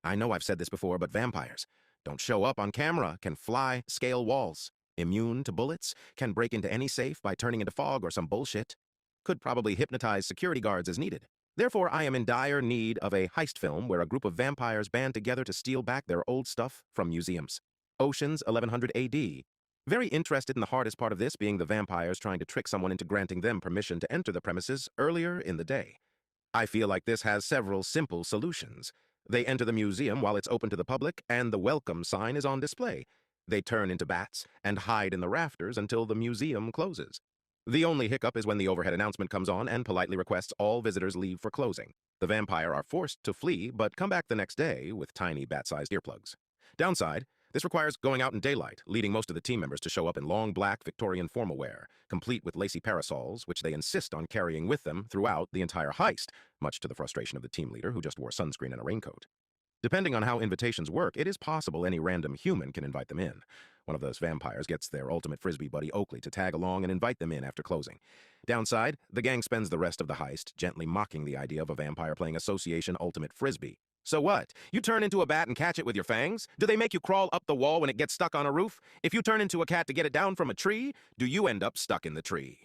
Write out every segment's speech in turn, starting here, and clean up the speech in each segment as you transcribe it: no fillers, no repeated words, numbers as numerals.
I know I've said this before, but vampires don't show up on camera, can fly, scale walls, immune to bullets, can break into any safe by turning into fog or some bullshit, could probably hypnotize security guards as needed. Therefore, I am in dire need of a heist film where a group of vampires band together to steal back their old stuff from museums. Ocean's 1100 AD. Very interested in the hardest part of this being the vampires trying to trick someone into granting them permission to enter the premises earlier in the day. I feel like this has several simple solutions. They enter the museum while it's open to the public, and the welcome sign is on display. They turn into bats and hide in the rafters until the museum closes. The only hiccup is when the overhead announcement comes on and politely requests all visitors leave for closing. The vampire are forced to flee, but come back the next day with tiny bat-sized earplugs. Downside, this requires going out in daylight, leading most of the team members to show up in long black Victorian formal wear, complete with lacy parasols, which they insist on carrying with them throughout the entire heist, much to the frustration of the team leader who just wore sunscreen and a raincoat. Depending on how invitations work, it is possible any random human can invite them in. One of those vampires gets their ultimate frisbee buddy Oakley to tag along and invite them in after closing. Downside, the gang spends the rest of the heist gently mocking the idea of a vampire playing Association Ultimate Frisbee. So what? You turn into a bat and catch it with your fangs? Do they make you crawl up the wall when it gets stuck on a roof? If you turn into a cat to get it down from a tree, do you end up stuck in the tree?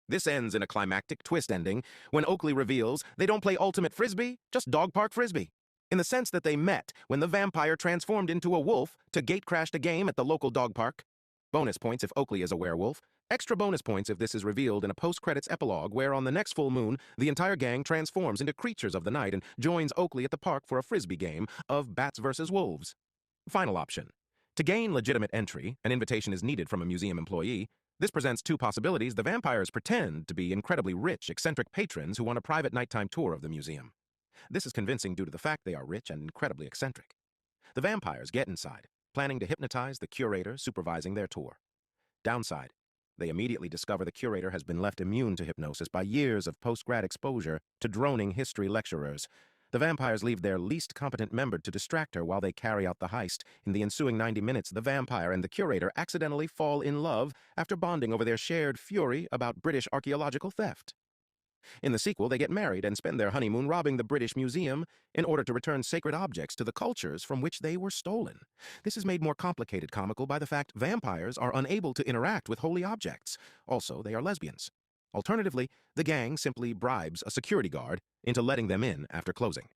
This ends in a climactic twist ending when Oakley reveals they don't play Ultimate Frisbee, just Dog Park Frisbee. In the sense that they met when the vampire transformed into a wolf to gate-crash a game at the local dog park. Bonus points if Oakley is a werewolf. Extra bonus points if this is revealed in a post-credits epilogue where on the next full moon, the entire gang transforms into creatures of the night and joins Oakley at the park for a frisbee game of bats versus wolves. Final option. To gain legitimate entry, an invitation is needed from a museum employee. This presents two possibilities. The vampires pretend to be incredibly rich, eccentric patrons who want a private nighttime tour of the museum. This is convincing due to the fact they are rich and incredibly eccentric. The vampires get inside, planning to hypnotize the curator supervising their tour. Downside, they immediately discover the curator has been left immune to hypnosis by years of post-grad exposure to droning history lecturers. The vampires leave their least competent member to distract her while they carry out the heist. In the ensuing 90 minutes, the vampire and the curator accidentally fall in love after bonding over their shared fury about British archaeological theft. In the sequel, they get married and spend their honeymoon robbing the British Museum in order to return sacred objects to the cultures from which they were stolen. This is made more complicated comical by the fact vampires are unable to interact with holy objects. Also, they are lesbians. Alternatively, the gang simply bribes a security guard into letting them in after closing.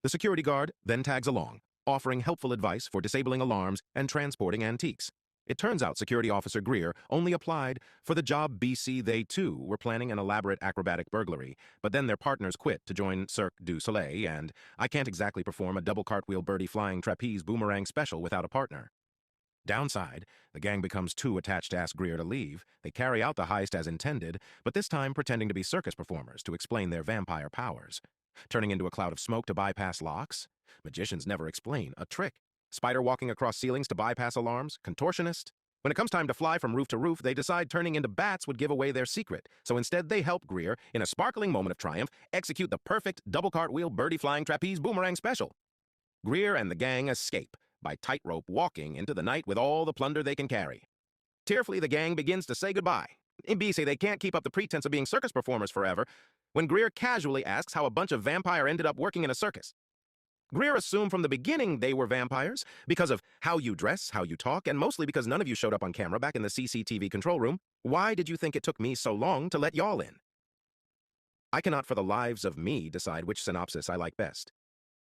The security guard then tags along, offering helpful advice for disabling alarms and transporting antiques. It turns out Security Officer Greer only applied for the job BC. They, too, were planning an elaborate acrobatic burglary, but then their partners quit to join Cirque du Soleil, and I can't exactly perform a double cartwheel birdie flying trapeze boomerang special without a partner. Downside, the gang becomes too attached to ask Greer to leave. They carry out the heist as intended, but this time pretending to be circus performers to explain their vampire powers. Turning into a cloud of smoke to bypass locks? Magicians never explain a trick. Spider walking across ceilings to bypass alarms? Contortionist? When it comes time to fly from roof to roof, they decide turning into bats would give away their secret. So instead, they help Greer, in a sparkling moment of triumph, execute the perfect double cartwheel birdie flying trapeze boomerang special. Greer and the gang escape by tightrope walking into the night with all the plunder they can carry. Tearfully, the gang begins to say goodbye. In BC, they can't keep up the pretense of being circus performers forever when Greer casually asks how a bunch of vampire ended up working in a circus. Greer assumed from the beginning they were vampires because of how you dress, how you talk, and mostly because none of you showed up on camera back in the CCTV control room. Why did you think it took me so long to let y'all in? I cannot for the lives of me decide which synopsis I like best.